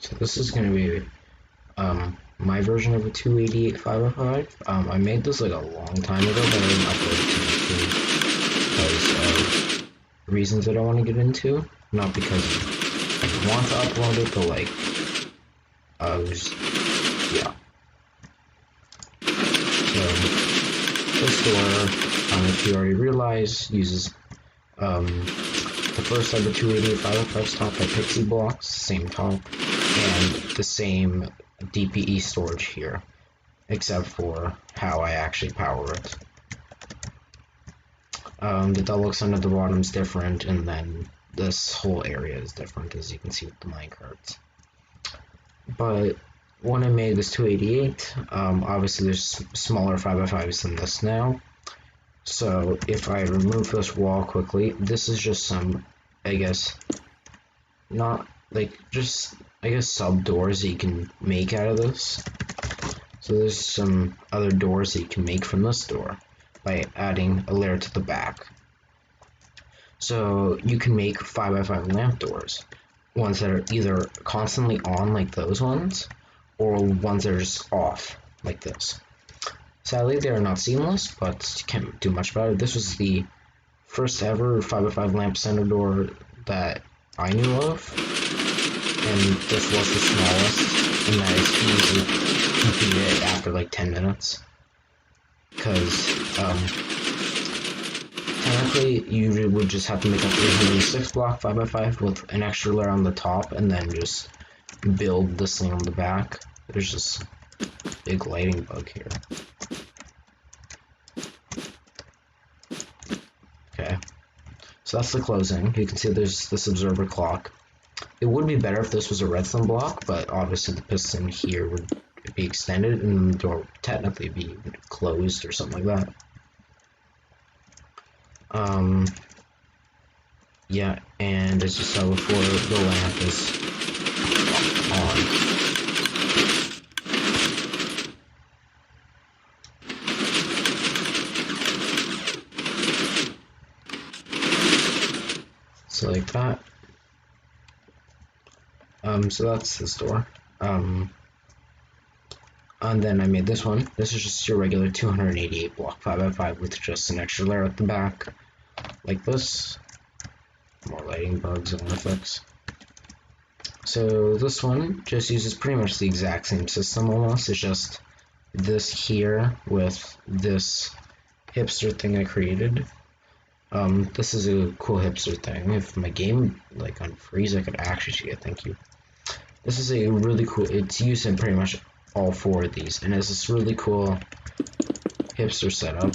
So this is going to be my version of a 288 505. I made this like a long time ago, but I didn't upload it to YouTube because of reasons I don't want to get into. Not because I want to upload it, but like, yeah. So this door, if you already realize, uses the first of the 288 505 stopped by Pixie blocks, same top, and the same DPE storage here, except for how I actually power it. The double extender at the bottom is different, and then this whole area is different, as you can see with the minecarts. But when I made this 288, obviously there's smaller 5x5s than this now. So if I remove this wall quickly, this is just some, I guess, not like just, I guess, sub doors that you can make out of this. So there's some other doors that you can make from this door by adding a layer to the back. So you can make 5x5 lamp doors, ones that are either constantly on like those ones, or ones that are just off like this. Sadly, they are not seamless, but you can't do much about it. This was the first ever 5x5 lamp center door that I knew of, and this was the smallest, and that is easily beat it after like 10 minutes. Because, technically, you would just have to make a 306 block 5x5 with an extra layer on the top, and then just build this thing on the back. There's just a big lighting bug here. Okay, so that's the closing. You can see there's this observer clock. It would be better if this was a redstone block, but obviously the piston here would be extended and the door would technically be closed or something like that. Yeah, and as you saw before, the lamp is on. So like that. So that's this door. And then I made this one. This is just your regular 288 block 5x5 with just an extra layer at the back, like this. More lighting bugs and effects. So this one just uses pretty much the exact same system almost. It's just this here with this hipster thing I created. This is a cool hipster thing. If my game like unfreeze, I could actually see it. Thank you. This is a really cool. It's used in pretty much all four of these, and it's this really cool hipster setup,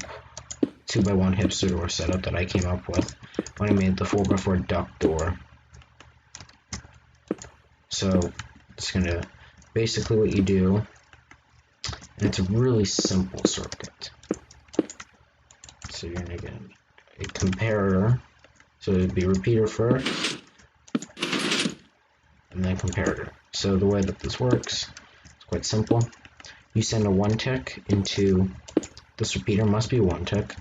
2x1 hipster door setup that I came up with when I made the 4x4 duck door. So it's gonna basically what you do, and it's a really simple circuit. So you're gonna get a comparator. So it'd be repeater first, and then comparator. So the way that this works, it's quite simple. You send a 1 tick into this repeater, must be a 1 tick.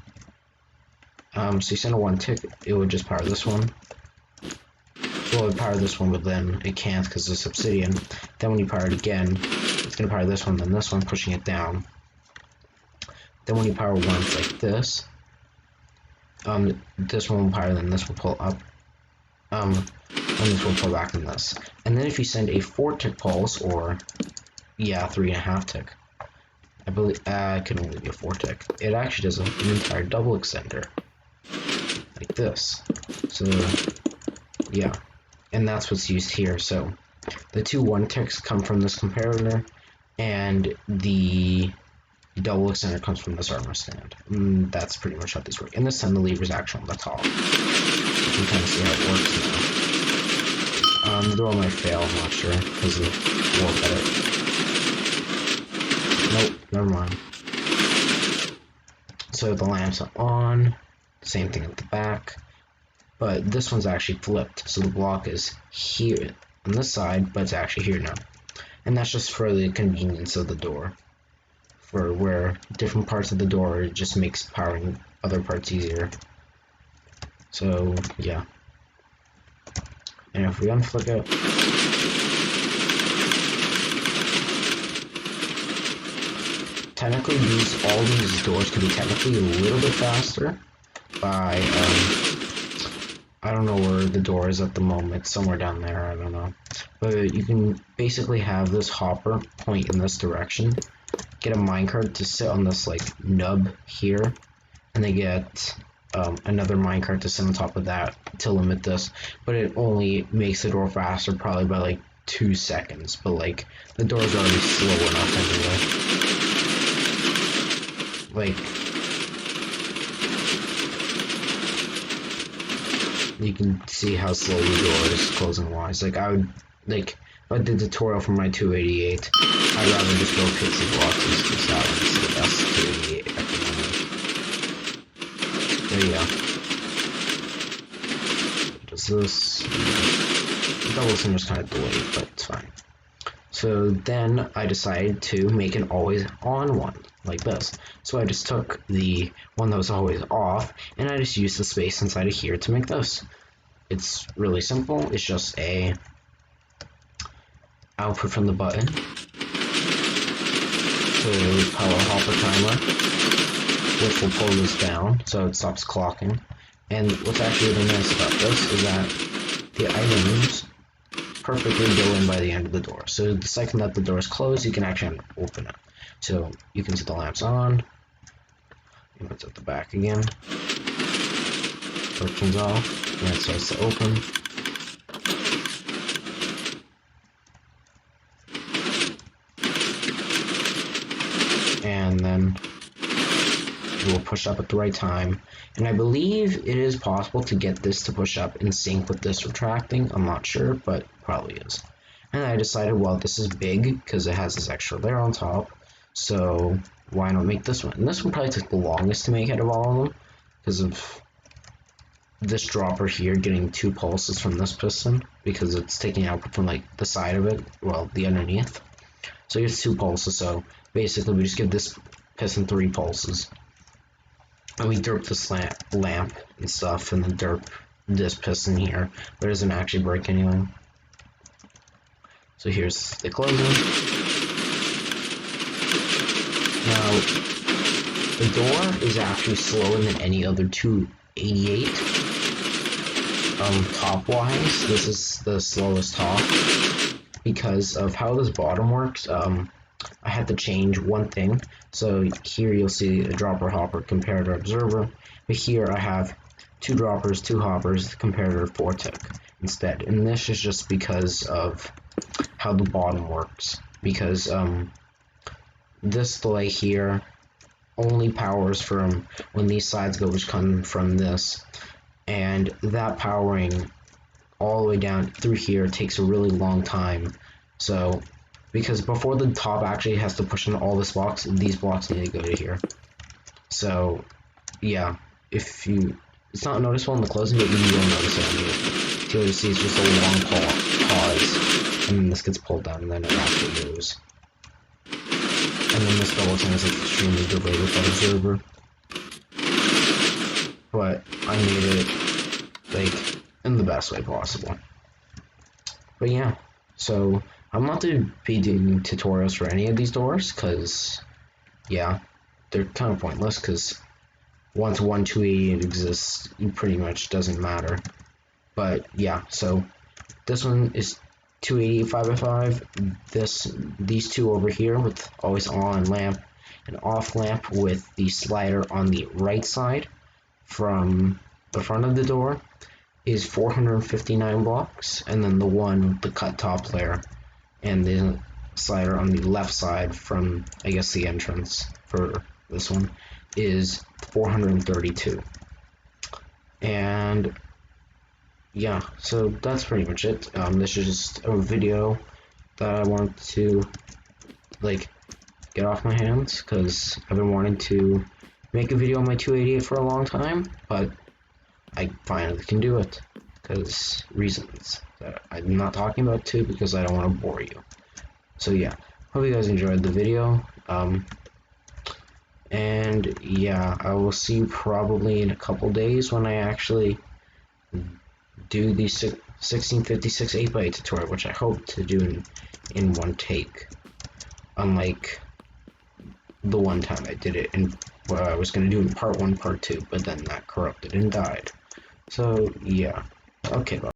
So you send a 1 tick, it would just power this one. Well, it would power this one, but then it can't because it's obsidian. Then when you power it again, it's gonna power this one, then this one, pushing it down. Then when you power once like this, this one will power, then this will pull up. And this will pull back in this. And then if you send a 4 tick pulse, or yeah, 3.5 tick, I believe it can only be a 4 tick. It actually does an entire double extender, like this. So yeah, and that's what's used here. So the 2 1 ticks come from this comparator, and the double extender comes from this armor stand. That's pretty much how these work. And this time the lever is actually on the top. You can kind of see how it works now. The door might fail, I'm not sure, because of the warp edit. Nope, never mind. So the lamp's on, same thing at the back, but this one's actually flipped, so the block is here on this side, but it's actually here now. And that's just for the convenience of the door, for where different parts of the door, it just makes powering other parts easier. So yeah. And if we unflick it, basically all these doors can be technically a little bit faster by, I don't know where the door is at the moment, somewhere down there, I don't know. But you can basically have this hopper point in this direction, get a minecart to sit on this like nub here, and they get another minecart to sit on top of that to limit this, but it only makes the door faster probably by like 2 seconds, but like the door's already slow enough anyway. Like, you can see how slow the door is closing wise. Like, I would, like, if I did the tutorial for my 288, I'd rather just go pixie blocks because that one's the best 288 at the moment. But yeah. Does this? Double cinder's kind of delayed, but it's fine. So then I decided to make an always on one, like this. So I just took the one that was always off, and I just used the space inside of here to make this. It's really simple. It's just a output from the button to power hopper timer, which will pull this down so it stops clocking. And what's actually really nice about this is that the items perfectly go in by the end of the door. So the second that the door is closed, you can actually open it. So you can see the lamps on. It's at the back again. Curtains off, and it starts to open. And then it will push up at the right time. And I believe it is possible to get this to push up in sync with this retracting. I'm not sure, but probably is. And I decided, well, this is big because it has this extra layer on top, so why not make this one? And this one probably took the longest to make out of all of them because of this dropper here getting 2 pulses from this piston, because it's taking output from like the side of it, well, the underneath. So it gets 2 pulses, so basically we just give this piston 3 pulses. And we derp this lamp and stuff, and then derp this piston here, but it doesn't actually break anything. So here's the closing. Now, the door is actually slower than any other 288. Top-wise, this is the slowest top. Because of how this bottom works, I had to change one thing. So here you'll see a dropper, hopper, comparator, observer. But here I have 2 droppers, 2 hoppers, comparator, 4 tick instead. And this is just because of how the bottom works, because this delay here only powers from when these sides go, which come from this, and that powering all the way down through here takes a really long time. So because before the top actually has to push in all this blocks, these blocks need to go to here. So yeah, if you, it's not noticeable in the closing, but you will notice it on here. So you'll see it's just a long pause, and then this gets pulled down, and then it actually goes. And then this double time is like extremely delayed with that observer. But I made it like in the best way possible. But yeah, so I'm not to be doing tutorials for any of these doors, because yeah, they're kind of pointless, because once 288 exists, it pretty much doesn't matter. But yeah, so this one is 288 5x5. These 2 over here with always on lamp and off lamp with the slider on the right side from the front of the door is 459 blocks, and then the one with the cut top layer and the slider on the left side from, I guess, the entrance for this one is 432. And yeah, so that's pretty much it. This is just a video that I wanted to like get off my hands, because I've been wanting to make a video on my 288 for a long time, but I finally can do it because reasons that I'm not talking about too, because I don't want to bore you. So yeah, hope you guys enjoyed the video. And yeah, I will see you probably in a couple days when I actually do the 1656 8x8 tutorial, which I hope to do in one take. Unlike the one time I did it, and I was gonna do it in part 1, part 2, but then that corrupted and died. So yeah, okay, bye.